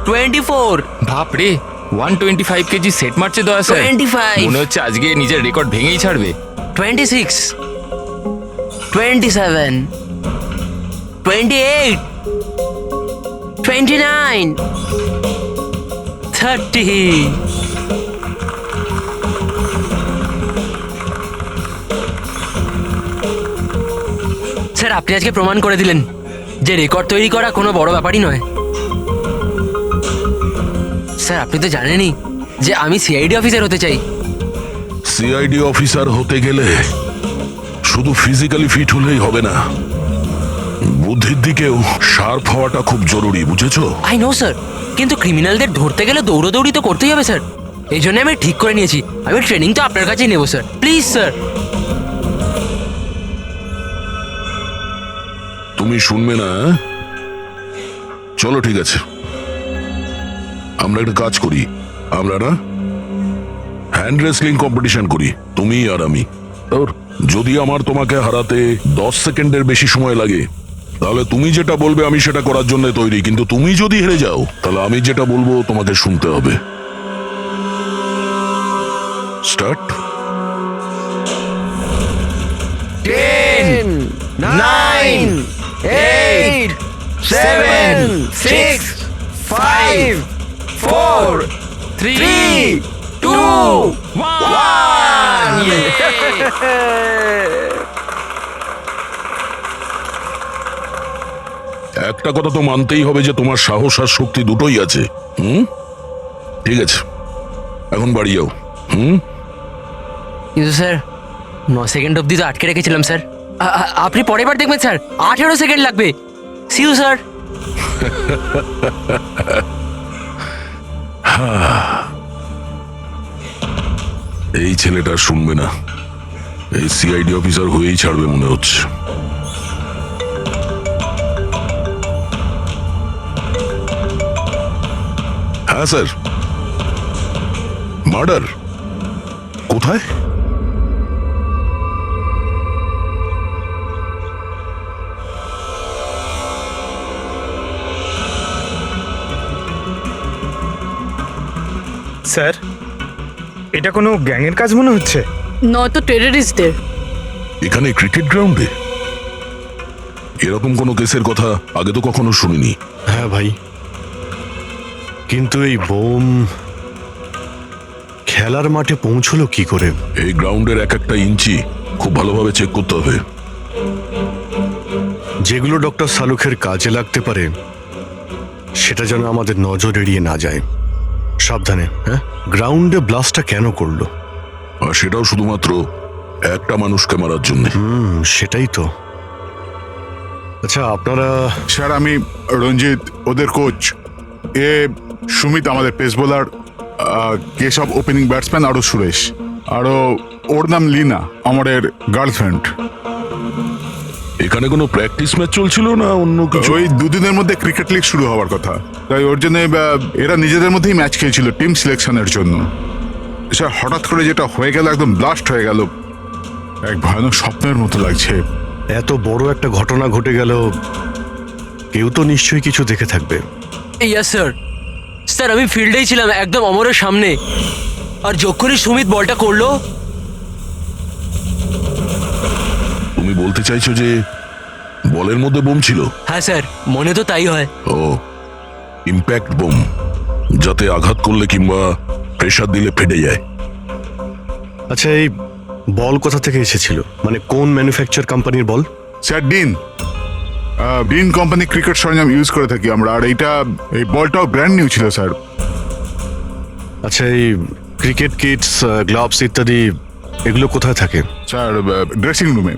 24, বাপ রে 125 KG set মারছে দয়া স্যার 25, মনে হচ্ছে আজকে নিজের রেকর্ড ভেঙেই ছাড়বে 26, 27, 28, 29, 30. স্যার আপনি আজকে প্রমাণ করে দিলেন যে রেকর্ড তৈরি করা কোনো বড় ব্যাপারই নয়। স্যার আপনি তো জানেনই যে আমি সিআইডি অফিসার হতে চাই। সিআইডি অফিসার হতে গেলে শুধু ফিজিক্যালি ফিট হলেই হবে না, বুদ্ধির দিকেও শার্প হওয়াটা খুব জরুরি, বুঝেছো? আই নো স্যার, কিন্তু ক্রিমিনালদের ধরতে গেলে দৌড়াদৌড়ি তো করতেই হবে স্যার। এই জন্য আমি ঠিক করে নিয়েছি আমি ট্রেনিং তো আপনার কাছেই নেবো স্যার, প্লিজ স্যার। তুমি শুনবে না? চলো ঠিক আছে, আমরা একটা কাজ করি, আমরা না হ্যান্ড রেসলিং কম্পিটিশন করি, তুমি আর আমি। আর যদি আমার তোমাকে হারাতে 10 সেকেন্ডের বেশি সময় লাগে তাহলে তুমি যেটা বলবে আমি সেটা করার জন্য তৈরি, কিন্তু তুমি যদি হেরে যাও তাহলে আমি যেটা বলবো তোমাকে শুনতে হবে। স্টার্ট। 10, 9, 8, 7, 6, 5, 4, 3, 2, 1. একটা কথা তো মানতেই হবে যে তোমার সাহস আর শক্তি দুটোই আছে। ঠিক আছে, এখন বাড়ি যাও। কিন্তু স্যার 9 সেকেন্ড অবধি তো আটকে রেখেছিলাম স্যার। আপনি পরের বার দেখবেন স্যার 18 সেকেন্ড লাগবে। See you sir. এই ছেলেটা শুনবে না, এই সিআইডি অফিসার হয়েই ছাড়বে মনে হচ্ছে। হ্যাঁ স্যার, মার্ডার কোথায়? স্যার, এটা কোনো গ্যাংয়ের কাজ মনে হচ্ছে। নয়তো টেররিস্টদের। এখানে ক্রিকেট গ্রাউন্ডে এরকম কোনো কেসের কথা আগে তো কখনো শুনিনি। হ্যাঁ ভাই, কিন্তু এই বোম খেলার মাঠে পৌঁছলো কি করে? এই গ্রাউন্ডের এক একটা ইঞ্চি খুব ভালোভাবে চেক করতে হবে। যেগুলো ডক্টর সালুখের কাজে লাগতে পারে সেটা যেন আমাদের নজর এড়িয়ে না যায়। সাবধানে। হ্যাঁ, গ্রাউন্ডে ব্লাস্টটা কেন করলো? আর সেটাও শুধুমাত্র একটা মানুষকে মারার জন্য। সেটাই তো। আচ্ছা আপনারা? স্যার আমি রঞ্জিত, ওদের কোচ। এ সুমিত আমাদের pace bowler, Keshab opening batsman, আরও সুরেশ, আরও ওর নাম লিনা আমাদের গার্লফ্রেন্ড। এখানে কোনো প্র্যাকটিস ম্যাচ চলছিল না অন্য কিছু? ওই দুদিনের মধ্যে ক্রিকেট লিগ শুরু হওয়ার কথা, তাই ওর জন্য এরা নিজেদের মধ্যেই ম্যাচ খেলছিল টিম সিলেকশনের জন্য। স্যার হঠাৎ করে যেটা হয়ে গেল, একদম ব্লাস্ট হয়ে গেল, এক ভয়ানক স্বপ্নের মতো লাগছে। এত বড় একটা ঘটনা ঘটে গেল, কেউ তো নিশ্চয়ই কিছু দেখে থাকবে। Yes sir. স্যার আমি ফিল্ডেই ছিলাম একদম অমরের সামনে, আর যখনই সুমিত বলটা করলো। তুমি বলতে চাইছো যে বলের মধ্যে বোম ছিল? হ্যাঁ স্যার, মনে তো তাই হয়। ও, ইম্প্যাক্ট বোম, যাতে আঘাত করলে কিংবা প্রেসার দিলে ফেটে যায়। আচ্ছা এই বল কোথা থেকে এসেছিল? মানে কোন ম্যানুফ্যাকচার কোম্পানির বল? স্যার ডিন কোম্পানি ক্রিকেট সরঞ্জাম ইউজ করে থাকি আমরা, আর এই বলটাও ব্র্যান্ড নিউ ছিল স্যার। আচ্ছা এই ক্রিকেট কিটস, গ্লাভস ইত্যাদি এগুলো কোথায় থাকে? স্যার ড্রেসিং রুমে।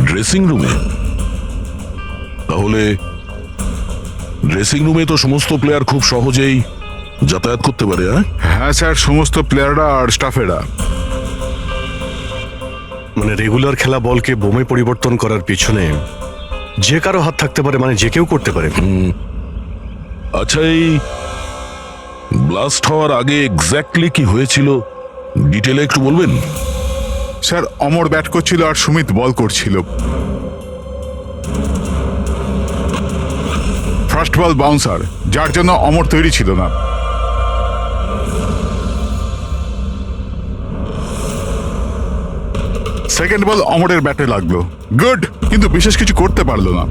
ড্রেসিং রুমে? তাহলে ড্রেসিং রুমে তো সমস্ত প্লেয়ার খুব সহজেই যাতায়াত করতে পারে। হ্যাঁ স্যার, সমস্ত প্লেয়াররা আর স্টাফেরা। মানে রেগুলার খেলা বলকে বোমে পরিবর্তন করার পিছনে যে কারো হাত থাকতে পারে, মানে যে কেউ করতে পারে। আচ্ছা এই ব্লাস্ট হওয়ার আগে এক্স্যাক্টলি কি হয়েছিল ডিটেলে একটু বলবেন? স্যার অমর ব্যাট করছিল আর সুমিত বল করছিল। ফার্স্ট বল বাউন্সার, যার জন্য অমর তৈরি ছিল না। সেকেন্ড বল অমরের ব্যাটে লাগলো, গুড, কিন্তু বিশেষ কিছু করতে পারলো না।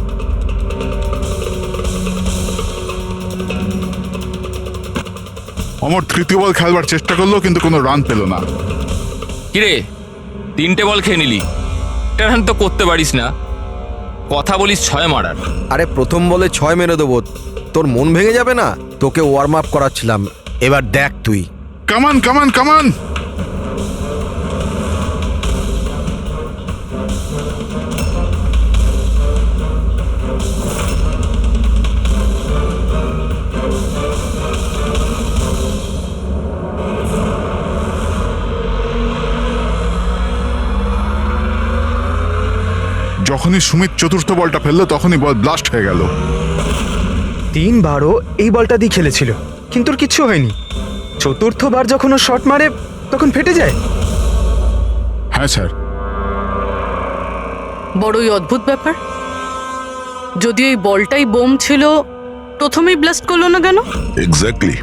অমর তৃতীয় বল খেলবার চেষ্টা করলো, কিন্তু কোনো রান পেল না। কিরে 3টে বল খেয়ে নিলি, টার্ন তো করতে পারিস না, কথা বলিস 6 মারার। আরে প্রথম বলে 6 মেরে দেবো, তোর মন ভেঙে যাবে না? তোকে ওয়ার্ম আপ করাচ্ছিলাম, এবার দেখ তুই। কামান কামান কামান। যখনই সুমিত চতুর্থ বলটা ফেললো তখনই বল ব্লাস্ট হয়ে গেল। 3বারও এই বলটা দিয়ে খেলেছিল, কিন্তু ওর কিচ্ছু হয়নি। চতুর্থবার যখন ও শট মারে তখন ফেটে যায়। হ্যাঁ স্যার। বড়ই অদ্ভুত ব্যাপার। যদি এই বলটাই বোম ছিল, প্রথমেই ব্লাস্ট করলো না কেন? এক্স্যাক্টলি,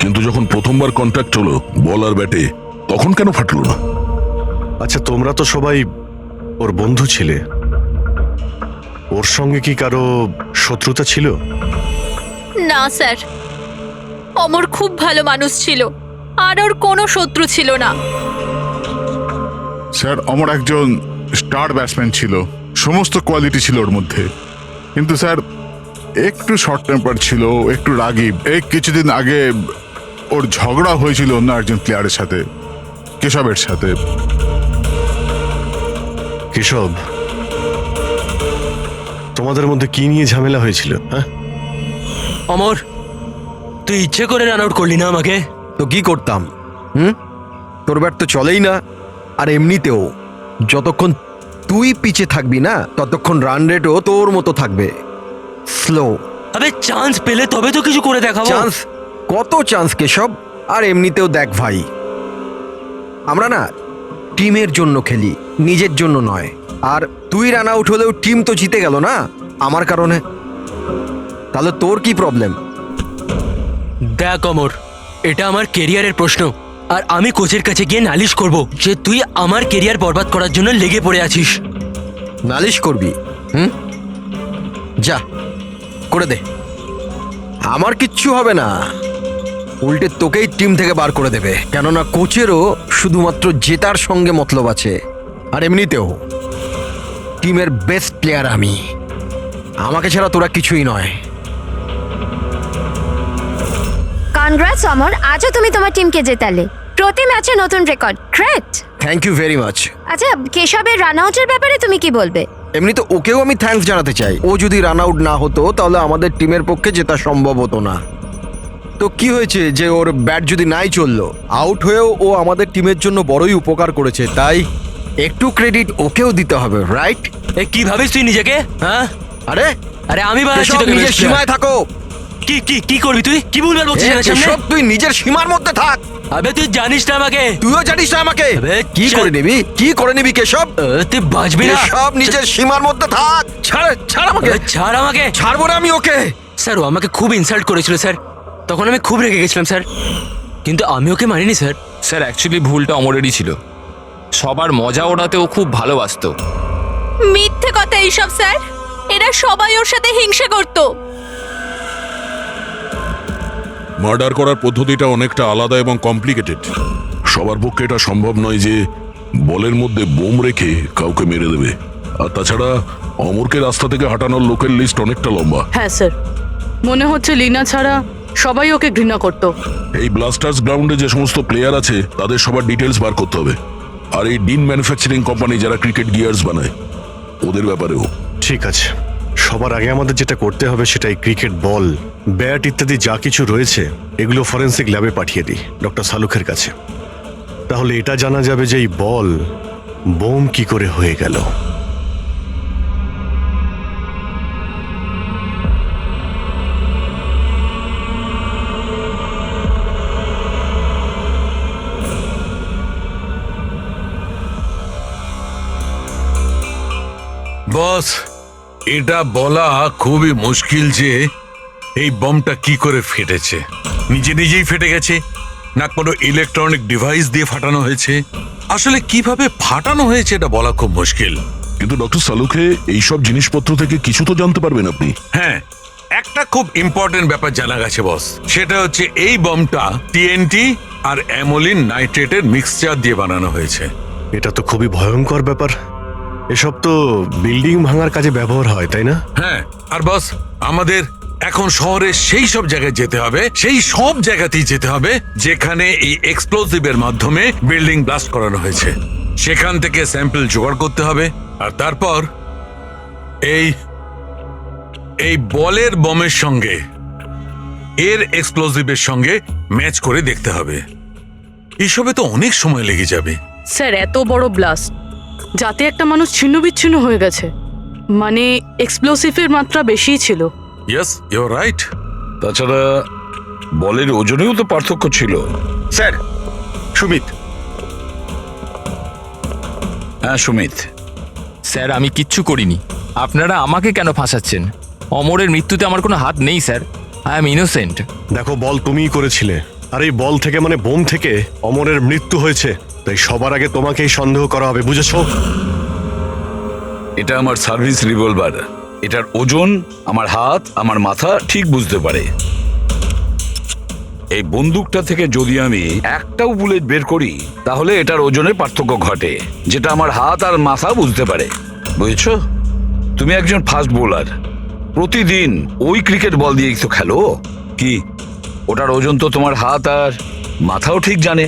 কিন্তু যখন প্রথমবার কন্ট্যাক্ট হলো বল আর ব্যাটে, তখন কেন ফাটলো না? আচ্ছা, তোমরা তো সবাই ওর বন্ধু ছিলে, ওর সঙ্গে কি কারো শত্রুতা ছিল? না স্যার, অমর খুব ভালো মানুষ ছিল, আর ওর কোনো শত্রু ছিল না। স্যার, অমর একজন স্টার ব্যাটসম্যান ছিল, সমস্ত কোয়ালিটি ছিল ওর মধ্যে, কিন্তু স্যার একটু শর্ট টেম্পার ছিল, একটু রাগী। এই কিছুদিন আগে ওর ঝগড়া হয়েছিল অন্য একজন প্লেয়ারের সাথে, কেশবের সাথে। কেশব, তোমাদের মধ্যে কি নিয়ে ঝামেলা হয়েছিল? হ্যাঁ, অমর, তুই ইচ্ছে করে রান আউট করলি না আমাকে? তো কি করতাম? তোর ব্যাট তো চলেই না, আর এমনিতেও যতক্ষণ তুই পিছে থাকবি না ততক্ষণ রান রেটও তোর মতো থাকবে, স্লো। আবে চান্স পেলে তবে তো কিছু করে দেখাবো। চান্স? কত চান্স কেশব? আর এমনিতেও দেখ ভাই, আমরা না টিমের জন্য খেলি, নিজের জন্য নয়। আর তুই রান আউট হলেও টিম তো জিতে গেল না আমার কারণে, তাহলে তোর কি প্রবলেম? দেখ অমর, এটা আমার কেরিয়ারের প্রশ্ন, আর আমি কোচের কাছে গিয়ে নালিশ করব যে তুই আমার কেরিয়ার বরবাদ করার জন্য লেগে পড়ে আছিস। নালিশ করবি? যা করে দে, আমার কিচ্ছু হবে না, উল্টে তোকেই টিম থেকে বার করে দেবে। কেননা কোচেরও শুধুমাত্র জেতার সঙ্গে মতলব আছে, আর এমনিতেও টিমের বেস্ট প্লেয়ার আমি, আমাকে ছাড়া তোরা কিছুই নয়। কনগ্রাটস অমর, আজও তুমি তোমার টিমকে জেতালে। প্রতি ম্যাচে নতুন record, great. Thank you very much. আচ্ছা, কেশবের রান আউটের ব্যাপারে তুমি কি বলবে? এমনি তো ওকেও আমি থ্যাঙ্কস জানাতে চাই, ও যদি রান আউট না হতো তাহলে আমাদের টিমের পক্ষে জেতা সম্ভব হতো না। তো কি হয়েছে যে ওর ব্যাট যদি নাই চললো, আউট হয়েও ও আমাদের টিমের জন্য বড়ই উপকার করেছে, তাই একটু ক্রেডিট ওকেও দিতে হবে, রাইট? এ কি ভাবিস তুই নিজেকে? হ্যাঁ, আরে আরে আমি বানাচ্ছি কেশব, তোকে নিজের best player। সীমায় থাকো। কি কি কি করবি তুই? কি ভুলভাল বলছিস আমার সামনে? কেশব, তুই নিজের সীমার মধ্যে থাক। আবে তুই জানিস না আমাকে। তুইও জানিস না আমাকে। আবে, কি চল। করে নিবি, কি করে নিবি কেশব? তুই বাঁচবি না। কেশব, নিজের সীমার মধ্যে থাক। ছাড়, ছাড় আমাকে। ছাড় আমাকে। ছাড়বো না আমি ওকে। স্যার, ও আমাকে খুব ইনসাল্ট করেছিল স্যার, তখন আমি খুব রেগে গেছিলাম স্যার, কিন্তু আমি ওকে মানিনি স্যার। স্যার অ্যাকচুয়ালি ভুলটা অমরেরই ছিল, সবার মজা ওড়াতে ও খুব ভালোবাসতো। মিথ্যে কথা এইসব স্যার, এরা সবাই ওর সাথে হিংসা করতো। মার্ডার করার পদ্ধতিটা অনেকটা আলাদা এবং কমপ্লিকেটেড। সবার পক্ষে এটা সম্ভব নয় যে বলের মধ্যে বোম রেখে কাউকে মেরে দেবে। আর তাছাড়া অমরকে রাস্তা থেকে হাঁটানোর লোকের লিস্ট অনেকটা লম্বা। হ্যাঁ স্যার, মনে হচ্ছে লিনা ছাড়া সবাই ওকে ঘৃণা করতো। এই ব্লাস্টার্স গ্রাউন্ডে যে সমস্ত প্লেয়ার আছে তাদের সবার ডিটেলস বার করতে হবে। আর এই ডিন ম্যানুফ্যাকচারিং কোম্পানি যারা ক্রিকেট গিয়ার্স বানায়, ওদের ব্যাপারেও। ঠিক আছে, সবার আগে আমাদের যেটা করতে হবে সেটাই ক্রিকেট বল, ব্যাট ইত্যাদি যা কিছু রয়েছে এগুলো ফরেন্সিক ল্যাবে পাঠিয়ে দিই ডক্টর সালুখের কাছে। তাহলে এটা জানা যাবে যে এই বল বোম কি করে হয়ে গেল। বস, এটা বলা খুবই মুশকিল যে এই বমটা কি করে ফেটেছে? নিজে নিজেই ফেটে গেছে, না কোনো ইলেকট্রনিক ডিভাইস দিয়ে ফাটানো হয়েছে? আসলে কিভাবে ফাটানো হয়েছে এটা বলা খুব মুশকিল। কিন্তু ডক্টর সালুখে এইসব জিনিসপত্র থেকে কিছু তো জানতে পারবেন আপনি। হ্যাঁ, একটা খুব ইম্পর্টেন্ট ব্যাপার জানা গেছে বস, সেটা হচ্ছে এই বমটা টিএনটি আর অ্যামোলিন নাইট্রেটের মিক্সচার দিয়ে বানানো হয়েছে। এটা তো খুবই ভয়ঙ্কর ব্যাপার। এসব তো বিল্ডিং ভাঙার কাজে ব্যবহার হয়, তাই না? হ্যাঁ, আর বস আমাদের এখন শহরে সেই সব জায়গায় যেতে হবে, সেই সব জায়গাতেই যেতে হবে যেখানে এই এক্সপ্লোসিভের মাধ্যমে বিল্ডিং ব্লাস্ট করানো হয়েছে। সেখান থেকে স্যাম্পল জোগাড় করতে হবে, আর তারপর এই বলের বমের সঙ্গে এর এক্সপ্লোসিভের সঙ্গে ম্যাচ করে দেখতে হবে। এসবে তো অনেক সময় লেগে যাবে। স্যার, এত বড় ব্লাস্ট, যাতে একটা মানুষ ছিন্ন বিচ্ছিন্ন হয়ে গেছে, মানে এক্সপ্লোসিভের মাত্রা বেশিই ছিল। Yes, you are right. তাছাড়া বলের ওজনেও তো পার্থক্য ছিল। স্যার, সুমিত। হ্যাঁ সুমিত, স্যার আমি কিচ্ছু করিনি, আপনারা আমাকে কেন ফাঁসাচ্ছেন? অমরের মৃত্যুতে আমার কোনো হাত নেই স্যার, আই এম ইনোসেন্ট। দেখো, বল তুমিই করেছিলে, আর এই বল থেকে মানে বোম থেকে অমরের মৃত্যু হয়েছে, তাই সবার আগে তোমাকেই সন্দেহ করা হবে, বুঝেছো? এটা আমার সার্ভিস রিভলভার। এটার ওজন আমার হাত, আমার মাথা ঠিক বুঝতে পারে। এই বন্দুকটা থেকে যদি আমি একটাও বুলেট বের করি, তাহলে এটার ওজনে পার্থক্য ঘটে, যেটা আমার হাত আর মাথা বুঝতে পারে। বুঝেছো? তুমি একজন ফাস্ট বোলার, প্রতিদিন ওই ক্রিকেট বল দিয়েই তো খেলো। কি ওটার ওজন তো তোমার হাত আর মাথাও ঠিক জানে।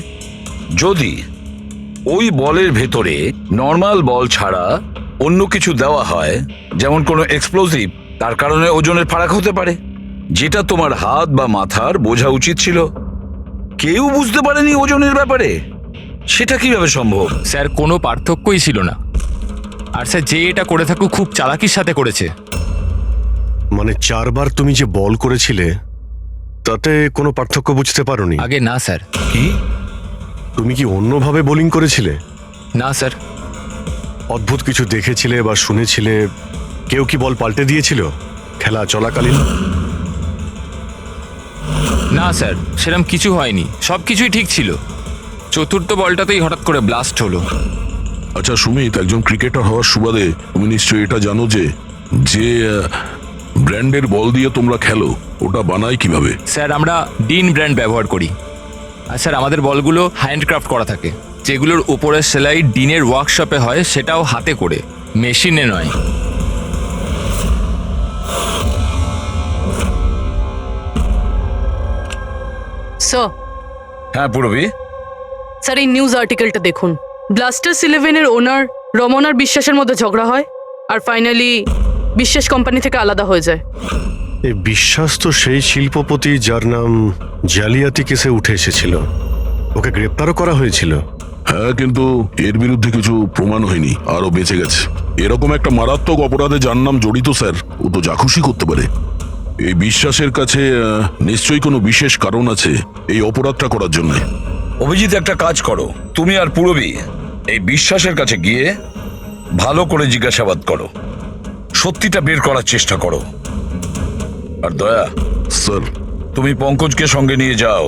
যদি ওই বলের ভেতরে নর্মাল বল ছাড়া অন্য কিছু দেওয়া হয়, যেমন কোনো এক্সপ্লোসিভ, তার কারণে ওজনের ফারাক হতে পারে, যেটা তোমার হাত বা মাথার বোঝা উচিত ছিল। কেউ বুঝতে পারেনি ওজনের ব্যাপারে। সেটা কিভাবে সম্ভব? স্যার কোনো পার্থক্যই ছিল না, আর স্যার যে এটা করে থাকুক খুব চালাকির সাথে করেছে। মানে 4 বার তুমি যে বল করেছিলে তাতে কোনো পার্থক্য বুঝতে পারোনি? আগে না স্যার। কি তুমি কি অন্যভাবে বোলিং করেছিলে? না স্যার। অদ্ভুত কিছু দেখেছিলে বা শুনেছিলে? কেউ কি বল পাল্টে দিয়েছিল খেলা চলাকালীন? না স্যার, সেরকম কিছু হয়নি, সব কিছুই ঠিক ছিল। চতুর্থ বলটাতেই হঠাৎ করে ব্লাস্ট হলো। আচ্ছা সুমিত, একজন ক্রিকেটার হওয়ার সুবাদে তুমি নিশ্চয়ই এটা জানো যে যে ব্র্যান্ডের বল দিয়ে তোমরা খেলো, ওটা বানায় কিভাবে? স্যার আমরা ডিন ব্র্যান্ড ব্যবহার করি, আর স্যার আমাদের বলগুলো হ্যান্ডক্রাফট করা থাকে। যেগুলোর উপরের সেলাই ডিনের ওয়ার্কশপে হয়, সেটাও হাতে করে, মেশিনে নয়। স্যার, হ্যাঁ পূরবী, স্যার এই নিউজ আর্টিকেলটা দেখুন। ব্লাস্টার্স 11-এর ওনার রমনার বিশ্বাসের মধ্যে ঝগড়া হয়, আর ফাইনালি বিশ্বাস কোম্পানি থেকে আলাদা হয়ে যায়। এই বিশ্বাস তো সেই শিল্পপতি যার নাম জালিয়াতি কেসে উঠে এসেছিল, ওকে গ্রেপ্তারও করা হয়েছিল। হ্যাঁ, কিন্তু এর বিরুদ্ধে কিছু প্রমাণ হয়নি, আরও বেঁচে গেছে। এরকম একটা মারাত্মক অপরাধে যার নাম জড়িত স্যার, ও তো যা খুশি করতে পারে। এই বিশ্বাসের কাছে নিশ্চয়ই কোনো বিশেষ কারণ আছে এই অপরাধটা করার জন্য। অভিজিৎ, একটা কাজ করো, তুমি আর পূরবী এই বিশ্বাসের কাছে গিয়ে ভালো করে জিজ্ঞাসাবাদ করো, সত্যিটা বের করার চেষ্টা করো। আর দয়া স্যার, তুমি পঙ্কজকে সঙ্গে নিয়ে যাও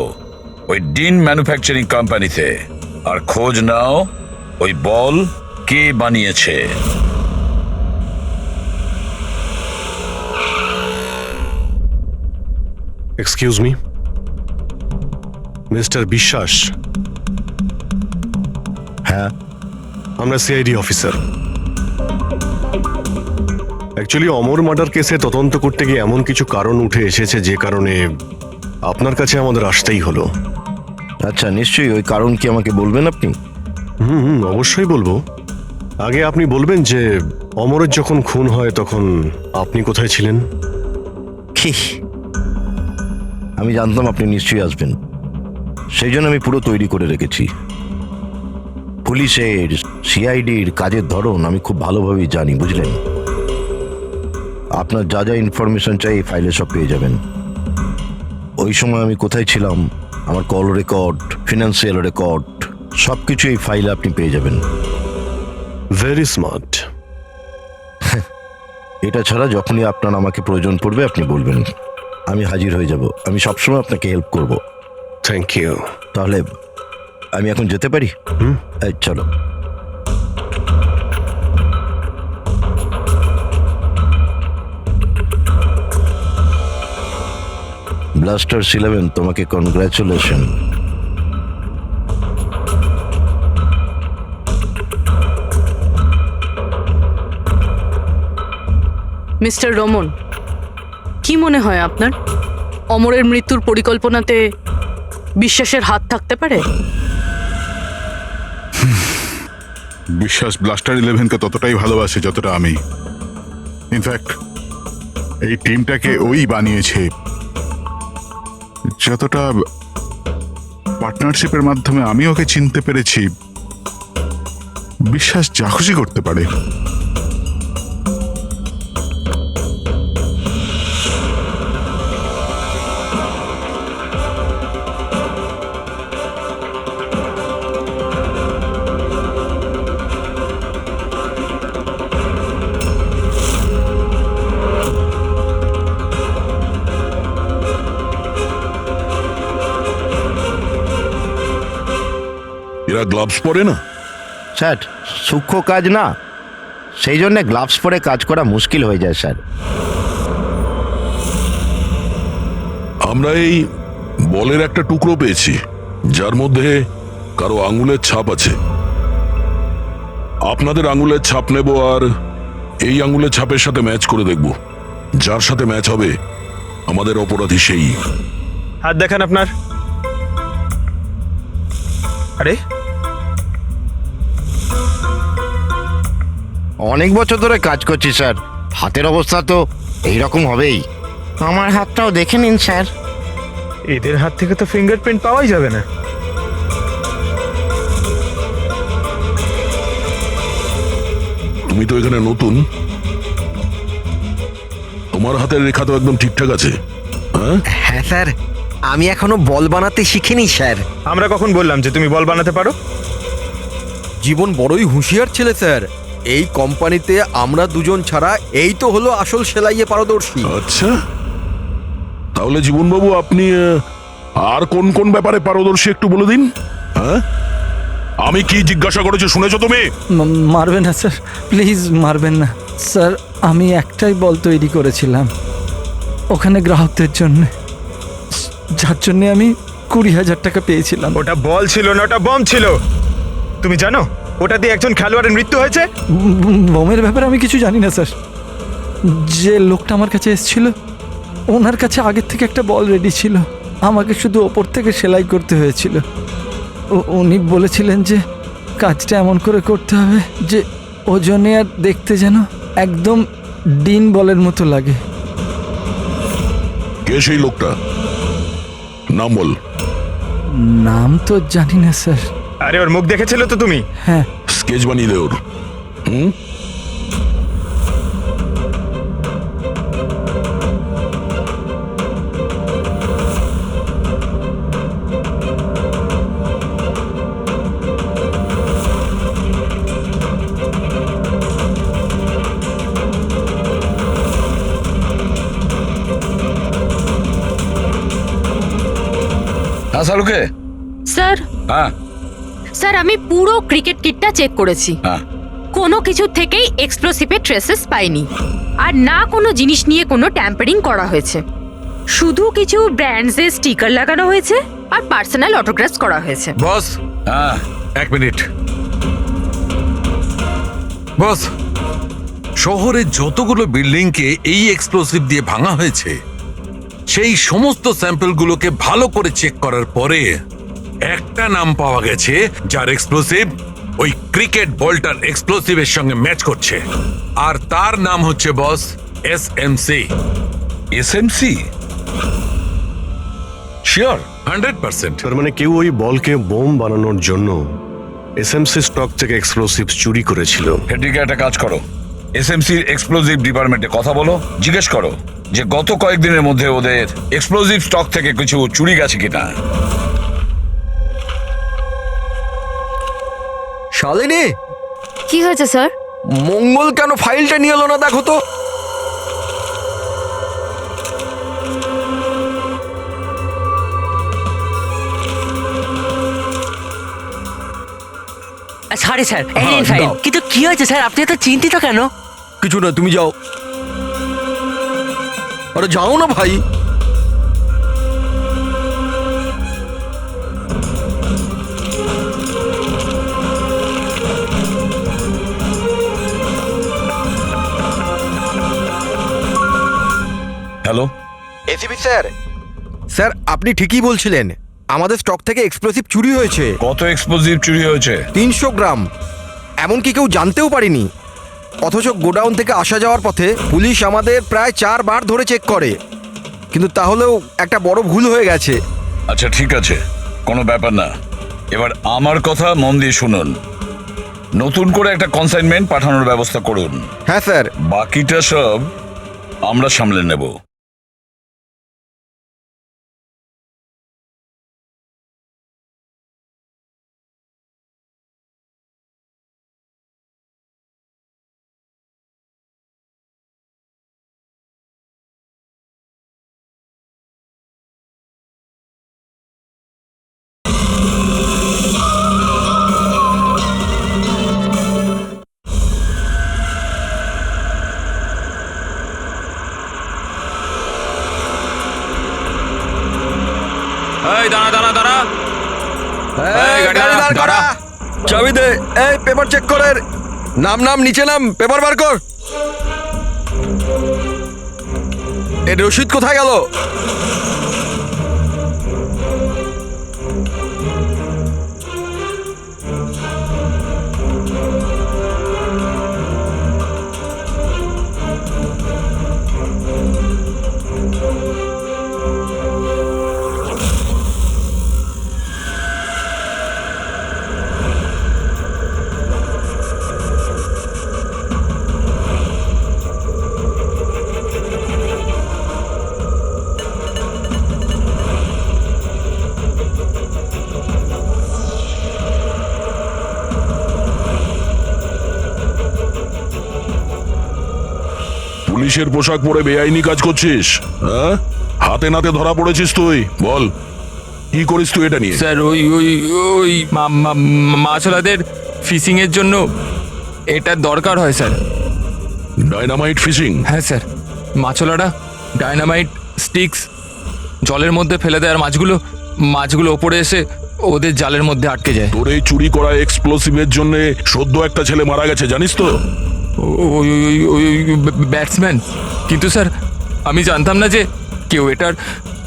ওই ডিন ম্যানুফ্যাকচারিং কোম্পানিতে, আর খোঁজ নাও ওই বল কে বানিয়েছে। এক্সকিউজ মি, মিস্টার বিশ্বাস। হ্যাঁ, আমরা সিআইডি অফিসার। অ্যাকচুয়ালি অমর মার্ডার কেসে তদন্ত করতে গিয়ে এমন কিছু কারণ উঠে এসেছে যে কারণে আপনার কাছে আমাদের আসতেই হলো। আচ্ছা, নিশ্চয়ই। ওই কারণ কি আমাকে বলবেন আপনি? অবশ্যই বলবো। আগে আপনি বলবেন যে অমরের যখন খুন হয় তখন আপনি কোথায় ছিলেন? কি, আমি জানতাম আপনি নিশ্চয়ই আসবেন, সেই জন্য আমি পুরো তৈরি করে রেখেছি। পুলিশের, সিআইডির কাজের ধরন আমি খুব ভালোভাবেই জানি, বুঝলেন? আপনার যা যা ইনফরমেশন চাই এই ফাইলে সব পেয়ে যাবেন। ওই সময় আমি কোথায় ছিলাম, আমার কল রেকর্ড, ফিনান্সিয়াল রেকর্ড, সব কিছু এই ফাইলে আপনি পেয়ে যাবেন। Very smart. এটা ছাড়া যখনই আপনার আমাকে প্রয়োজন পড়বে আপনি বলবেন। আমি হাজির হয়ে যাব। আমি সবসময় আপনাকে হেল্প করব। Thank you. তাহলে আমি এখন যেতে পারি? এই, চলো। ব্লাস্টার্স 11, তোমাকে কনগ্রাচুলেশন। মিস্টার রমন, কি মনে হয় আপনার অমরের মৃত্যুর পরিকল্পনাতে বিশ্বাসের হাত থাকতে পারে? বিশ্বাস ব্লাস্টার 11কে ততটাই ভালোবাসে যতটা আমি। ইনফ্যাক্ট এই টিমটাকে ওই বানিয়েছে, যতটা পার্টনারশিপের মাধ্যমে আমি ওকে চিনতে পেরেছি। বিশ্বাস যা খুশি করতে পারে। এরা গ্লাভস পরে না? স্যার, সূক্ষ্ম কাজ না, সেই জন্য গ্লাভস পরে কাজ করা মুশকিল হয়ে যায় স্যার। আমরা এই বলের একটা টুকরো পেয়েছি যার মধ্যে কারো আঙুলের ছাপ আছে। আপনাদের আঙুলের ছাপ নেব আর এই আঙুলের ছাপের সাথে ম্যাচ করে দেখব। যার সাথে ম্যাচ হবে আমাদের অপরাধী সেই। হাত দেখান আপনার। আরে, অনেক বছর ধরে কাজ করছি স্যার, হাতের অবস্থা তো এইরকম হবেই। আমার হাতটাও দেখে নিন স্যার। এদের হাত থেকে তো ফিঙ্গারপ্রিন্ট পাওয়াই যাবে না। তুমি তো এখানে নতুন, তোমার হাতের রেখা তো একদম ঠিকঠাক আছে। হ্যাঁ হ্যাঁ স্যার, আমি এখনো বল বানাতে শিখিনি স্যার। আমরা কখন বললাম যে তুমি বল বানাতে পারো? জীবন বড়ই হুঁশিয়ার ছেলে স্যার। এই কোম্পানিতে আমরা দুজন ছাড়া এই তো হলো আসল সেলাইয়ে পারদর্শী। আচ্ছা, তাহলে জীবনবাবু আপনি আর কোন কোন ব্যাপারে পারদর্শী একটু বলে দিন। হ্যাঁ, আমি কি জিজ্ঞাসা করেছি শুনেছো তুমি? মারবেন না স্যার, প্লিজ মারবেন না স্যার। আমি একটাই বল তৈরি করেছিলাম ওখানে গ্রাহকদের জন্য, যার জন্য আমি 20,000 টাকা পেয়েছিলাম। ওটা বল ছিল না, ওটা বম ছিল। তুমি জানো ওটা দিয়ে একজন খেলোয়াড়ের মৃত্যু হয়েছে? বোমের ব্যাপারে আমি কিছু জানি না স্যার। যে লোকটা আমার কাছে এসেছিল ওনার কাছে আগের থেকে একটা বল রেডি ছিল, আমাকে শুধু ওপর থেকে সেলাই করতে হয়েছিল। উনি বলেছিলেন যে কাজটা এমন করে করতে হবে যে ওজনে আর দেখতে যেন একদম ডিন বলের মতো লাগে। কে সেই লোকটা? নাম বল। নাম তো জানি না স্যার। আরে, ওর মুখ দেখেছিল তো তুমি? হ্যাঁ। স্কেচ বানিয়ে দে ওর। হুম, হ্যাঁ শালুকে। স্যার, হ্যাঁ স্যার আমি পুরো ক্রিকেট কিটটা চেক করেছি। হ্যাঁ, কোনো কিছু থেকেই এক্সপ্লোসিভের ট্রেসেস পাইনি, আর না কোনো জিনিস নিয়ে কোনো ট্যাম্পারিং করা হয়েছে। শুধু কিছু ব্র্যান্ডসের স্টিকার লাগানো হয়েছে আর পার্সোনাল অটোগ্রাফস করা হয়েছে। বস, হ্যাঁ এক মিনিট। বস, শহরের যতগুলো বিল্ডিংকে এই এক্সপ্লোসিভ দিয়ে ভাঙা হয়েছে সেই সমস্ত স্যাম্পলগুলোকে ভালো করে চেক করার পরে একটা নাম পাওয়া গেছে যার এক্সপ্লোসিভ ওই ক্রিকেট বলটার এক্সপ্লোসিভের সঙ্গে ম্যাচ করছে, আর তার নাম হচ্ছে বস এসএমসি। এসএমসি? শিওর? 100%। তার মানে কেউ ওই বলকে বোম বানানোর জন্য এসএমসি স্টক থেকে এক্সপ্লোসিভ চুরি করেছিল। ফেডরিকা, একটা কাজ করো, এসএমসির এক্সপ্লোসিভ ডিপার্টমেন্টে কথা বলো, জিজ্ঞেস করো যে গত কয়েকদিনের মধ্যে ওদের এক্সপ্লোসিভ স্টক থেকে কিছু চুরি গেছে কিনা। শালিনী, কি হয়েছে স্যার? মঙ্গল কেন ফাইলটা নিয়ে এলো না দেখো তো। সরি স্যার, এই নিন হ্যাঁ, ফাইল। দাও। কিন্তু কি হয়েছে স্যার, আপনি এত চিন্তিত কেন? কিছু না, তুমি যাও। আরে যাও না ভাই। Hello, ACP sir. স্যার আপনি ঠিকই বলছিলেন, আমাদের স্টক থেকে এক্সপ্লোসিভ চুরি হয়েছে। কত এক্সপ্লোসিভ চুরি হয়েছে? 300 গ্রাম। এমনকি কেউ জানতেও পারেনি। অথচ গোডাউন থেকে আসা যাওয়ার পথে পুলিশ আমাদের প্রায় 4 বার ধরে চেক করে, কিন্তু তাহলেও একটা বড় ভুল হয়ে গেছে। আচ্ছা ঠিক আছে, কোনো ব্যাপার না। এবার আমার কথা মন দিয়ে শুনুন। নতুন করে একটা কনসাইনমেন্ট পাঠানোর ব্যবস্থা করুন। হ্যাঁ স্যার। বাকিটা সব আমরা সামলে নেব। এই দাঁড়া দাঁড়া দাঁড়া, এই গাড়ি গাড়ি দাঁড়া, দাঁড় করা। দাঁড়া। চাবি দে। এই পেপার চেক করে। নাম নাম নিচে নাম, পেপার বার কর। এর রসিদ কোথায় গেল? পুলিশের পোশাক পরে বেআইনি কাজ করছিস? হ্যাঁ, হাতে নাতে ধরা পড়েছিস তুই। বল কি করিস তুই এটা নিয়ে? স্যার ওই ওই ওই মাছওয়ালাদের ফিশিং এর জন্য এটা দরকার হয় স্যার। Dynamite fishing? হ্যাঁ স্যার, মাছওয়ালারা ডাইনামাইট স্টিক্স জলের মধ্যে ফেলে দেয়, আর মাছগুলো ওপরে এসে ওদের জালের মধ্যে আটকে যায়। তোর এই চুরি করা এক্সপ্লোসিভের জন্য সদ্য একটা ছেলে মারা গেছে, জানিস তো? ওই ওই ওই ব্যাটসম্যান। কিন্তু স্যার আমি জানতাম না যে কেউ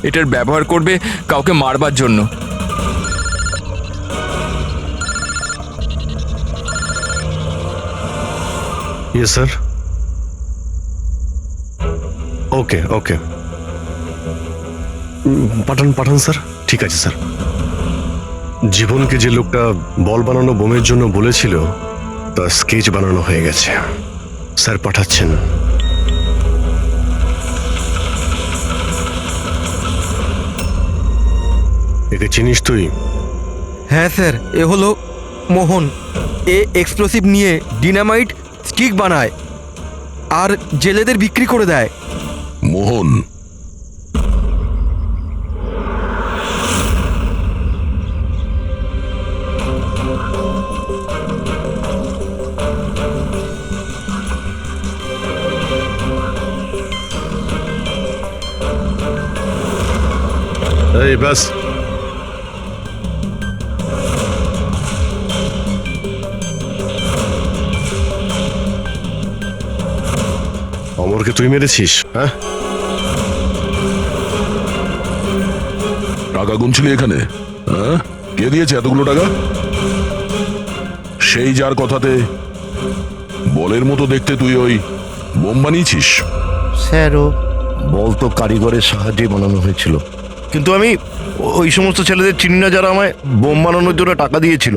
এটার ব্যবহার করবে কাউকে মারবার জন্য। Yes sir. ওকে ওকে, পাঠান স্যার। ঠিক আছে স্যার। জীবনকে যে লোকটা বল বানানো বোমের জন্য বলেছিল তার স্কেচ বানানো হয়ে গেছে। স্যার পাঠাচ্ছেন। একে চিনিস তুই? হ্যাঁ স্যার, এ হলো মোহন। এ এক্সপ্লোসিভ নিয়ে ডিনামাইট স্টিক বানায় আর জেলেদের বিক্রি করে দেয়। মোহন? এই ব্যাস, অমরকে তুই মেরেছিস? হ্যাঁ, টাকা গুনছিলি এখানে? হ্যাঁ, কে দিয়েছে এতগুলো টাকা? সেই যার কথাতে বলের মতো দেখতে তুই ওই বোম বানিয়েছিস? স্যার ও বল তো কারিগরের সাহায্যে বানানো হয়েছিল, কিন্তু আমি ওই সমস্ত ছেলেদের চিনি না যারা আমায় বোম বানানোর জন্য টাকা দিয়েছিল।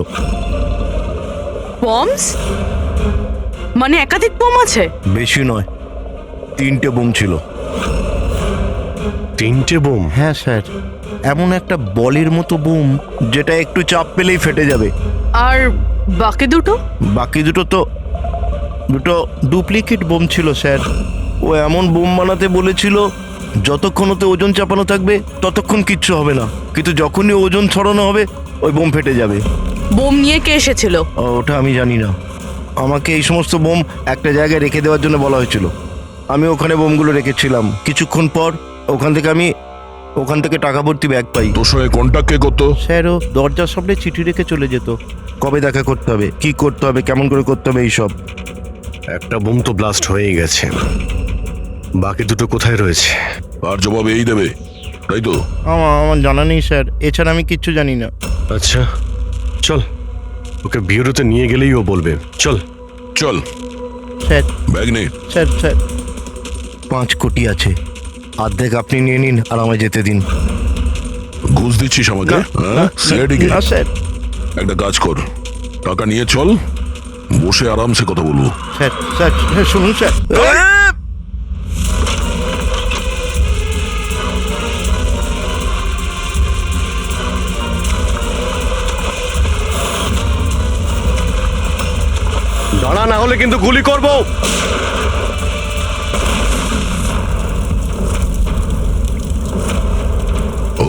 বমস? মানে একাধিক বোম আছে? বেশি নয়, 3টে বোম ছিল। 3টে বোম? হ্যাঁ স্যার, এমন একটা বলের মতো বোম যেটা একটু চাপ পেলেই ফেটে যাবে। আর বাকি দুটো? বাকি দুটো ডুপ্লিকেট বোম ছিল স্যার। ও এমন বোম বানাতে বলেছিল যতক্ষণ ওতে ওজন চাপানো থাকবে ততক্ষণ কিচ্ছু হবে না, কিন্তু যখনই ওজন ছড়ানো হবে ওই বোম ফেটে যাবে। বোম নিয়ে কে এসেছিল? ওটা আমি জানি না। আমাকে এই সমস্ত বোম একটা জায়গায় রেখে দেওয়ার জন্য বলা হয়েছিল। আমি ওখানে বোমগুলো রেখেছিলাম। কিছুক্ষণ পর ওখান থেকে টাকা ভর্তি ব্যাগ পাই। তোর সঙ্গে কন্ট্যাক্ট কে করতো? স্যার, ও দরজার সামনে চিঠি রেখে চলে যেত। কবে দেখা করতে হবে, কি করতে হবে, কেমন করে করতে হবে, এইসব। একটা বোম তো ব্লাস্ট হয়েই গেছে, বাকি দুটো কোথায় রয়েছে? আর জবাব এই দেবে, তাই তো? আমার জানা নেই স্যার, এছাড়া আমি কিচ্ছু জানি না। আচ্ছা চল, ওকে বিউরোতে নিয়ে গেলেই ও বলবে। চল চল। স্যার, ব্যাগ নে। স্যার 5 কোটি আছে, অর্ধেক আপনি নিয়ে নিন আর আমায় যেতে দিন। ঘুষ দিচ্ছিস আমাকে? হ্যাঁ, সিআইডিকে? না স্যার। একটা কাজ কর, টাকা নিয়ে চল, বসে আরামসে কথা বলবো। স্যার স্যার শুনুন স্যার। দাঁড়া, না হলে কিন্তু গুলি করব।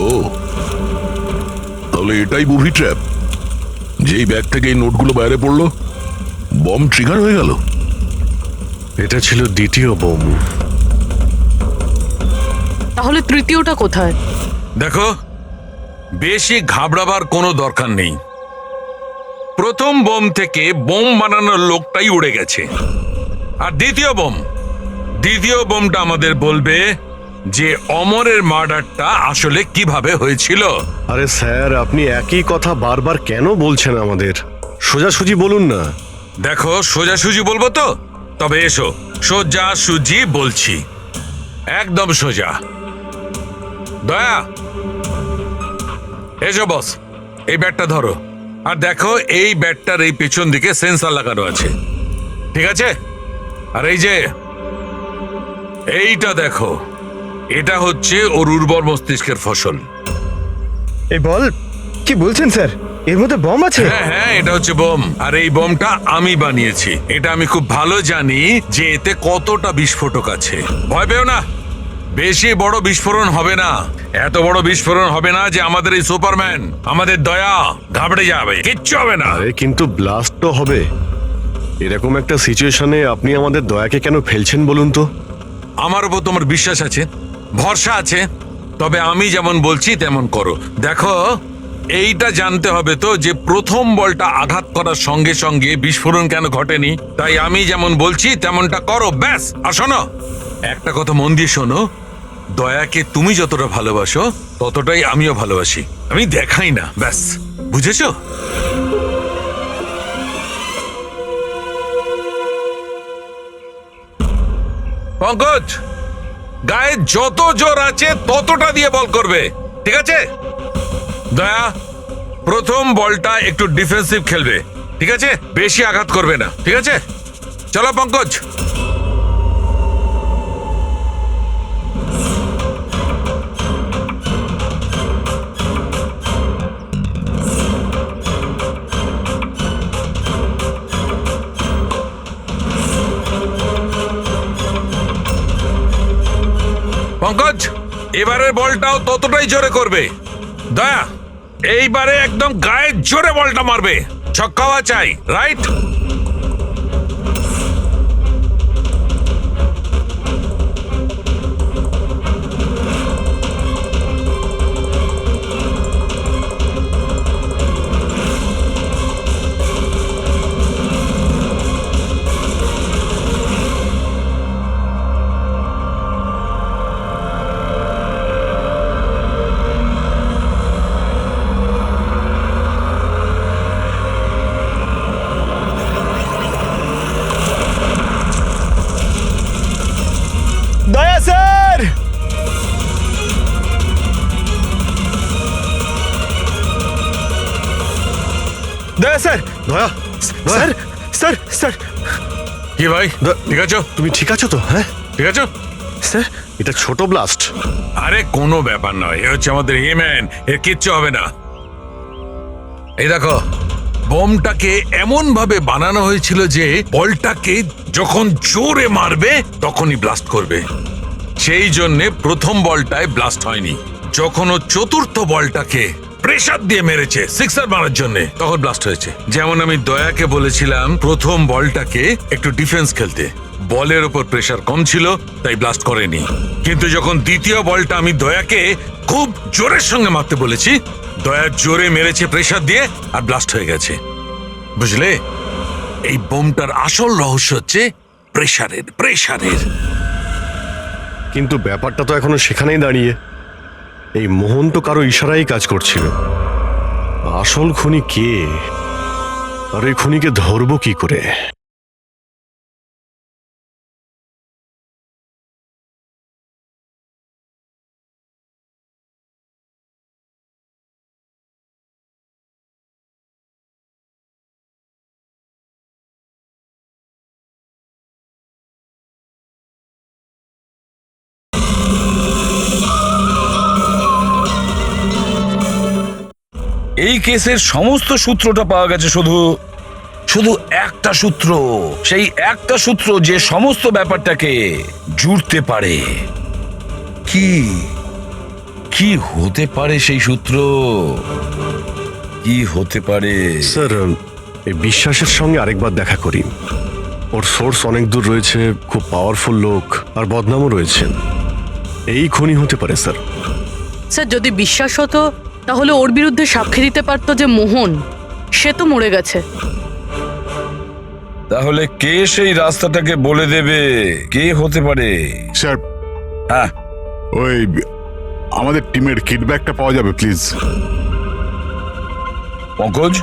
ও, তাহলে এটাই বুভি ট্র্যাপ? যেই ব্যাগ থেকে এই নোটগুলো বাইরে পড়লো, বম ট্রিগার হয়ে গেল। এটা ছিল দ্বিতীয় বোম। তাহলে তৃতীয়টা কোথায়? দেখো, বেশি ঘাবড়াবার কোনো দরকার নেই। প্রথম বোম থেকে বোম বানানোর লোকটাই উড়ে গেছে। আর দ্বিতীয় বোমটা আমাদের বলবে যে অমরের মার্ডারটা আসলে কিভাবে হয়েছিল। আরে স্যার, আপনি একই কথা বারবার কেন বলছেন আমাদের? সোজাসুজি বলুন না। দেখো, সোজাসুজি বলবো তো? তবে এসো, সোজাসুজি বলছি, একদম সোজা। দয়া, এসো বস, এই ব্যাটটা ধরো। আর দেখো, এই ব্যাটটার এই পেছন দিকে সেন্সর লাগানো আছে, ঠিক আছে? আর এই যে এইটা দেখো, এটা হচ্ছে ওর উর্বর মস্তিষ্কের ফসল। এই বল, কি বলছেন স্যার? এর মধ্যে বম আছে? হ্যাঁ হ্যাঁ, এটা হচ্ছে বোম। আর এই বোমটা আমি বানিয়েছি। এটা আমি খুব ভালো জানি যে এতে কতটা বিস্ফোরক আছে। ভয় পেও না, বেশি বড় বিস্ফোরণ হবে না। এত বড় বিস্ফোরণ হবে না যে আমাদের এই সুপারম্যান, আমাদের দয়া ঘাবড়ে যাবে। কিচ্ছু হবে না। আরে কিন্তু ব্লাস্ট তো হবে। এরকম একটা সিচুয়েশনে আপনি আমাদের দয়াকে কেন ফেলছেন বলুন তো? আমার উপর তোমার বিশ্বাস আছে, ভরসা আছে, তবে আমি যেমন বলছি তেমন করো। দেখো, এইটা জানতে হবে তো যে প্রথম বলটা আঘাত করার সঙ্গে সঙ্গে বিস্ফোরণ কেন ঘটেনি। তাই আমি যেমন বলছি তেমনটা করো, ব্যাস। আর শোনো, একটা কথা মন দিয়ে শোনো, দয়াকে তুমি যতটা ভালোবাসো ততটাই আমিও ভালোবাসি। আমি দেখাই না, ব্যাস। বুঝেছো? পঙ্কজ, গায়ে যত জোর আছে ততটা দিয়ে বল করবে, ঠিক আছে? দয়া, প্রথম বলটা একটু ডিফেন্সিভ খেলবে, ঠিক আছে? বেশি আঘাত করবে না, ঠিক আছে? চলো পঙ্কজ। পঙ্কজ, এবারের বলটাও ততটাই জোরে করবে। দয়া, এইবারে একদম গায়ে জোরে বলটা মারবে। ছক্কা হওয়া চাই, রাইট? দয়া স্যার! দয়া স্যার! দয়া, স্যার স্যার স্যার! কি ভাই, ঠিক আছো? তুমি ঠিক আছো তো? হ্যাঁ ঠিক আছো স্যার? এটা ছোট ব্লাস্ট। আরে কোনো ব্যাপার নয়, এ হচ্ছে আমাদের হিম্যান, এর কিচ্ছু হবে না। এই দেখো, বোমটাকে এমন ভাবে বানানো হয়েছিল যে বলটাকে যখন জোরে মারবে তখনই ব্লাস্ট করবে। সেই জন্যে প্রথম বলটায় ব্লাস্ট হয়নি। যখন ও চতুর্থ বলটাকে প্রেসার দিয়ে মেরেছে সিক্সার মারার জন্য, তখন ব্লাস্ট হয়েছে। যেমন আমি দয়াকে বলেছিলাম প্রথম বলটাকে একটু ডিফেন্স খেলতে, বলের ওপর প্রেসার কম ছিল তাই ব্লাস্ট করেনি। কিন্তু যখন দ্বিতীয় বলটা আমি দয়াকে খুব জোরের সঙ্গে মারতে বলেছি, দয়া জোরে মেরেছে প্রেসার দিয়ে আর ব্লাস্ট হয়ে গেছে। বুঝলে, এই বোমটার আসল রহস্য হচ্ছে প্রেসারের। কিন্তু ব্যাপারটা তো এখনো সেখানেই দাঁড়িয়ে। এই মোহন তো কারো ইশারাই কাজ করছিল। আসল খুনি কে, আর এই খুনিকে ধরবো কি করে? এই কেসের সমস্ত সূত্রটা পাওয়া গেছে শুধু একটা সূত্র, সেই একটা সূত্র যে সমস্ত ব্যাপারটাকে জুড়তে পারে। কি হতে পারে সেই সূত্র? কি হতে পারে? স্যার, এই বিশ্বাসের সঙ্গে আরেকবার দেখা করি। ওর সোর্স অনেক দূর রয়েছে, খুব পাওয়ারফুল লোক, আর বদনামও রয়েছে। এই খুনি হতে পারে স্যার। স্যার, যদি বিশ্বাস হতো তাহলে ওর বিরুদ্ধে সাক্ষী দিতে পারতো যে মোহন, সে তো মরে গেছে। তাহলে কে সেই রাস্তাটাকে বলে দেবে? কে হতে পারে? স্যার, হ্যাঁ, ওই আমাদের টিমের কিডব্যাকটা পাওয়া যাবে প্লিজ? পঙ্কজ,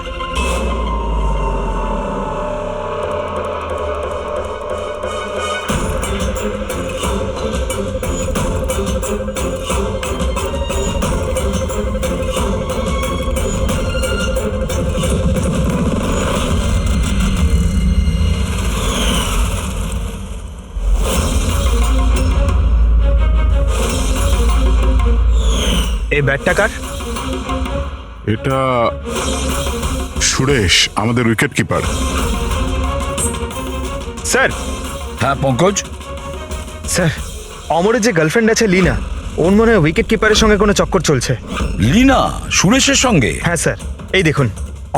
এই ব্যাটটা কার? এটা সুরেশ, আমাদের উইকেট কিপার। স্যার। হ্যাঁ পঙ্কজ। স্যার, অমরের যে গার্লফ্রেন্ড আছে লীনা, ওর মনে হয় উইকেট কিপারের সঙ্গে কোনো চক্কর চলছে। লীনা সুরেশের সঙ্গে? হ্যাঁ স্যার, এই দেখুন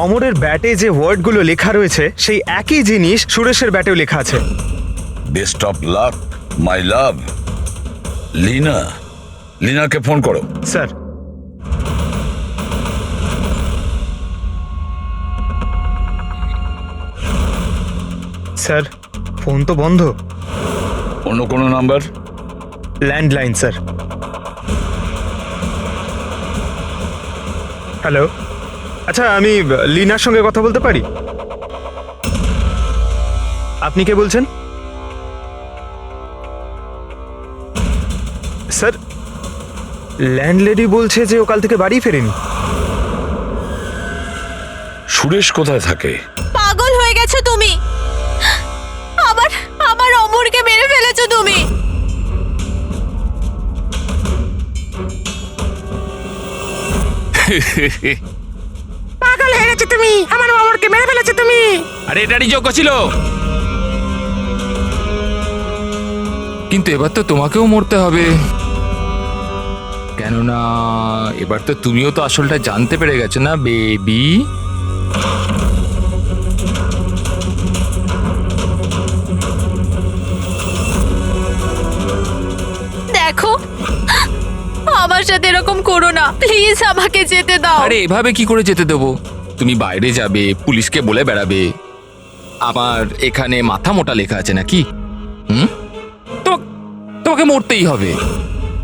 অমরের ব্যাটে যে ওয়ার্ডগুলো লেখা রয়েছে সেই একই জিনিস সুরেশের ব্যাটেও লেখা আছে। Best of luck my love. লীনাকে ফোন করো। স্যার। স্যার, ফোন তো বন্ধ। অন্য কোনো নাম্বার? Landline sir. হ্যালো, আচ্ছা আমি লীনার সঙ্গে কথা বলতে পারি? আপনি কে বলছেন? স্যার, ল্যান্ডলেডি বলছে যে ও কাল থেকে বাড়ি ফেরেনি। সুরেশ কোথায় থাকে? পাগল হয়ে গেছো তুমি? আমার অমরকে মেরে ফেলেছো তুমি। পাগল হয়ে গেছো তুমি, আমার অমরকে মেরে ফেলেছো তুমি। আরে এটারই যোগ্য ছিল, কিন্তু এবার তো তোমাকেও মরতে হবে, কেননা এবার তো তুমিও তো আসলটা জানতে পেরে গেছো না বেবি। দেখো, আমার সাথে এরকম করো না প্লিজ, আমাকে যেতে দাও। আরে এভাবে কি করে যেতে দেবো? তুমি বাইরে যাবে, পুলিশকে বলে বেড়াবে আমার এখানে মাথা মোটা লেখা আছে নাকি? তোমাকে মরতেই হবে।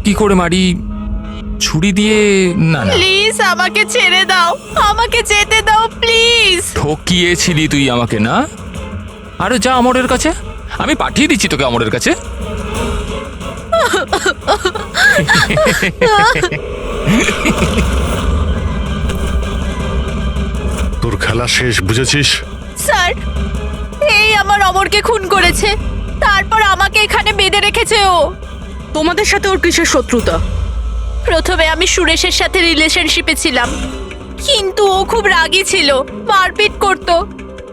কি করে মারি? ছুরি দিয়ে? না না, প্লিজ আমাকে ছেড়ে দাও, আমাকে যেতে দাও প্লিজ। ঠকিয়েছিলি তুই আমাকে না? আরে যা অমরের কাছে, আমি পাঠিয়ে দিচ্ছি তোকে অমরের কাছে। তোর খেলা শেষ, বুঝেছিস? স্যার, এই আমার অমরকে খুন করেছে, তারপর আমাকে এখানে বেঁধে রেখেছে ও। তোমাদের সাথে ওর কিসের শত্রুতা? প্রথমে আমি সুরেশের সাথে রিলেশনশিপে ছিলাম, কিন্তু ও খুব রাগী ছিল, মারপিট করতো,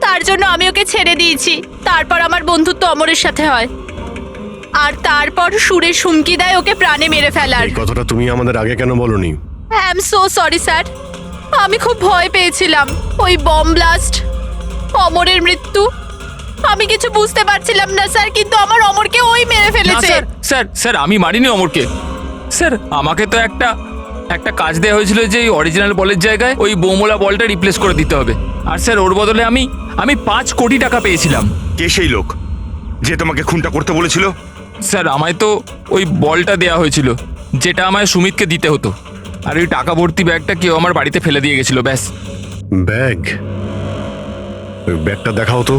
তার জন্য আমি ওকে ছেড়ে দিয়েছি। তারপর আমার বন্ধুত্ব অমরের সাথে হয়, আর তারপর সুরেশ হুমকি দেয় ওকে প্রাণে মেরে ফেলার। এই কথাটা তুমি আমাদের আগে কেন বলনি? I am so sorry sir, আমি খুব ভয় পেয়েছিলাম। ওই বম ব্লাস্ট, অমরের মৃত্যু, আমি কিছু বুঝতে পারছিলাম না স্যার, কিন্তু আমার অমরকে ওই মেরে না ফেলেছে। স্যার, স্যার স্যার আমি মারিনি অমরকে। স্যার আমাকে তো একটা কাজ দেওয়া হয়েছিল যে অরিজিনাল বলের জায়গায় ওই বোমওয়ালা বলটা রিপ্লেস করে দিতে হবে। আর স্যার ওর বদলে আমি 5 কোটি টাকা পেয়েছিলাম। কে সেই লোক যে তোমাকে খুনটা করতে বলেছিল? স্যার আমায় তো ওই বলটা দেওয়া হয়েছিল যেটা আমায় সুমিতকে দিতে হতো, আর ওই টাকা ভর্তি ব্যাগটা কেউ আমার বাড়িতে ফেলে দিয়ে গেছিল, ব্যাস। ব্যাগ? ওই ব্যাগটা দেখাও তো।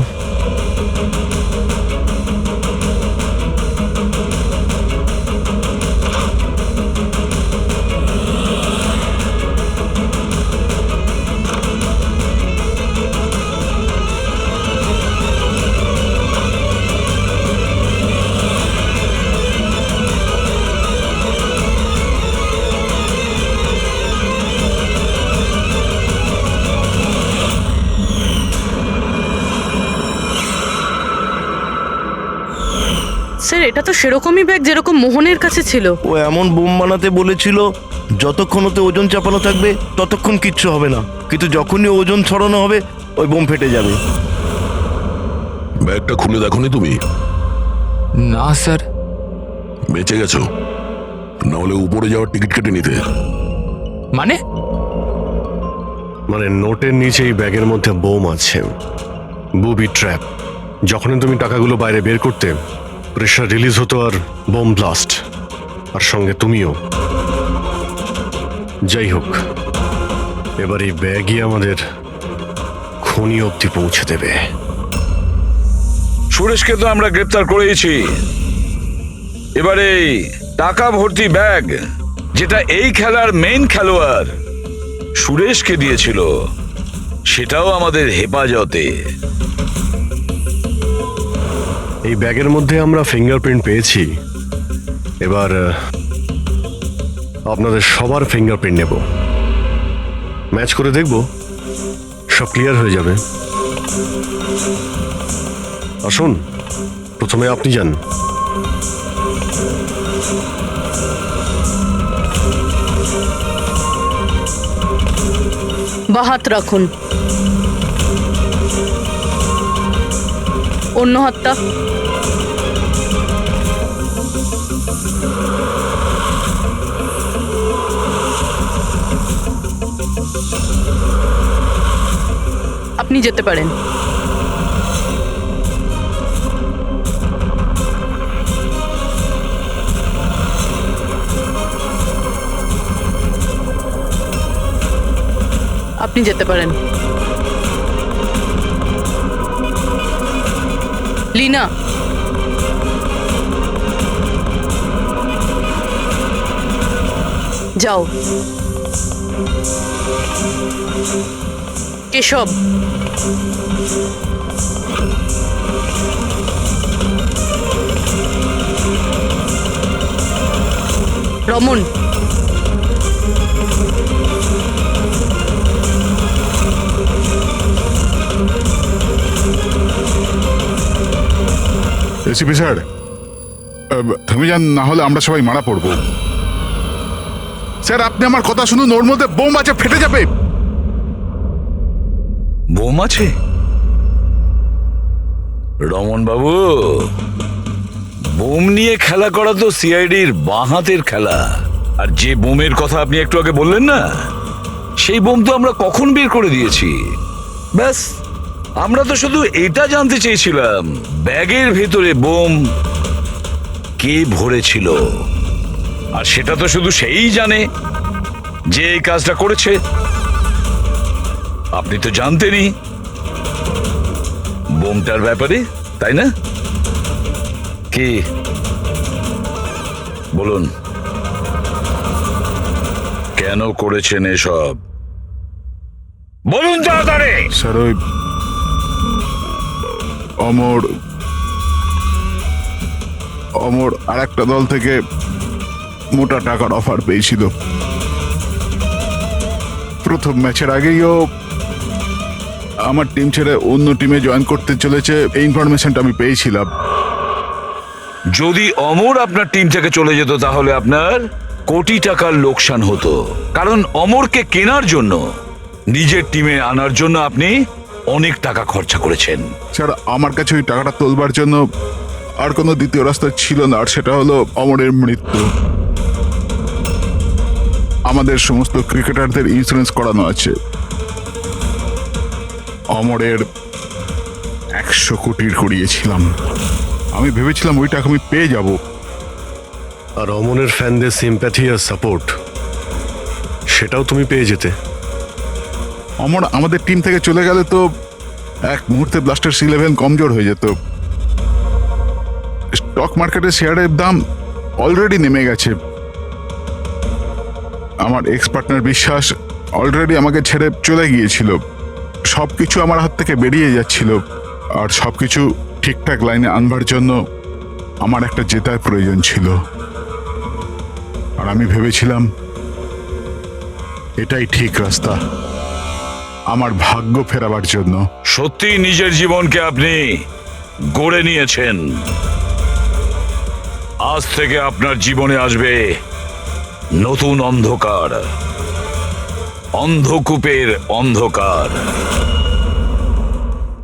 স্যার এটা তো সেরকমই ব্যাগ যেরকম মোহনের কাছে ছিল। ও এমন বোম বানাতে বলেছিল যতক্ষণ ওতে ওজন চাপানো থাকবে ততক্ষণ কিচ্ছু হবে না, কিন্তু যখনই ওজন ছড়ানো হবে ওই বোম ফেটে যাবে। ব্যাগটা খুলে দেখোনি তুমি? না স্যার। বেঁচে গেছো, নাহলে উপরে যাওয়ার টিকিট কেটে নিতে। মানে নোটের নিচে এই ব্যাগের মধ্যে বোম আছে, বুবি ট্র্যাপ। যখনই তুমি টাকাগুলো বাইরে বের করতে, প্রেশার রিলিজ হতো আর বোম ব্লাস্ট, আর সঙ্গে তুমিও। যাই হোক, এবার এই ব্যাগই আমাদের খনি অবধি পৌঁছে দেবে। সুরেশকে তো আমরা গ্রেপ্তার করেছি, এবারে টাকা ভর্তি ব্যাগ যেটা এই খেলার মেইন খেলোয়াড় সুরেশকে দিয়েছিল সেটাও আমাদের হেফাজতে। এই ব্যাগের মধ্যে আমরা ফিঙ্গারপ্রিন্ট পেয়েছি, এবার আপনাদের সবার ফিঙ্গারপ্রিন্ট নেব, ম্যাচ করে দেখব, সব ক্লিয়ার হয়ে যাবে। আসুন, প্রথমে আপনি যান। বাহাত রাখুন, অন্য হাতটা। আপনি যেতে পারেন। আপনি যেতে পারেন। লীনা, যাও। কেশব, রমন, এসিপি স্যার, থেমে যান, না হলে আমরা সবাই মারা পড়বো। স্যার আপনি আমার কথা শুনুন, ওর মধ্যে বোম আছে, ফেটে যাবে। বোম আছে? রমন বাবু, বোম নিয়ে খেলা করা তো সিআইডির বাঁ হাতের খেলা। আর যে বোমের কথা আপনি একটু আগে বললেন না, সেই বোম তো আমরা কখন বের করে দিয়েছি। ব্যাস, আমরা তো শুধু এটা জানতে চেয়েছিলাম ব্যাগের ভেতরে বোম কে ভরেছিল, আর সেটা তো শুধু সেই জানে যে এই কাজটা করেছে। আপনি তো জানতেনই বোমটার ব্যাপারে, তাই না? কি বলুন, কেন করেছেন এসব? বলুন তাড়াতাড়ি। স্যার ওই অমর আর একটা দল থেকে মোটা টাকার অফার পেয়েছিল। প্রথম ম্যাচের আগেই ও আমার টিম ছেড়ে অন্য টিমে জয়েন করতে চলেছে, এই ইনফরমেশনটা আমি পেয়েছিলাম। যদি অমর আপনার টিম থেকে চলে যেত তাহলে আপনার কোটি টাকার লোকসান হতো, কারণ অমরকে কেনার জন্য নিজের টিমে আনার জন্য আপনি অনেক টাকা খরচা করেছেন। স্যার আমার কাছে ওই টাকাটা তোলবার জন্য আর কোনো দ্বিতীয় রাস্তা ছিল না, আর সেটা হলো অমরের মৃত্যু। আমাদের সমস্ত ক্রিকেটারদের ইন্স্যুরেন্স করানো আছে। অমরের 100 কোটির করিয়েছিলাম। আমি ভেবেছিলাম ওই টাকা আমি পেয়ে যাব। আর অমনের ফ্যানদের সিম্প্যাথি আর সাপোর্ট সেটাও তুমি পেয়ে যেতে। অমর আমাদের টিম থেকে চলে গেলে তো এক মুহূর্তে ব্লাস্টার্স 11 কমজোর হয়ে যেত। স্টক মার্কেটে শেয়ারের দাম অলরেডি নেমে গেছে। আমার এক্স পার্টনার বিশ্বাস অলরেডি আমাকে ছেড়ে চলে গিয়েছিল। সবকিছু আমার হাত থেকে বেরিয়ে যাচ্ছিল, আর সবকিছু ঠিকঠাক লাইনে আনবার জন্য আমার একটা জেতার প্রয়োজন ছিল। আর আমি ভেবেছিলাম এটাই ঠিক রাস্তা আমার ভাগ্য ফেরাবার জন্য। সত্যি নিজের জীবনকে আপনি গড়ে নিয়েছেন। আজ থেকে আপনার জীবনে আসবে নতুন অন্ধকার, অন্ধকূপের অন্ধকার।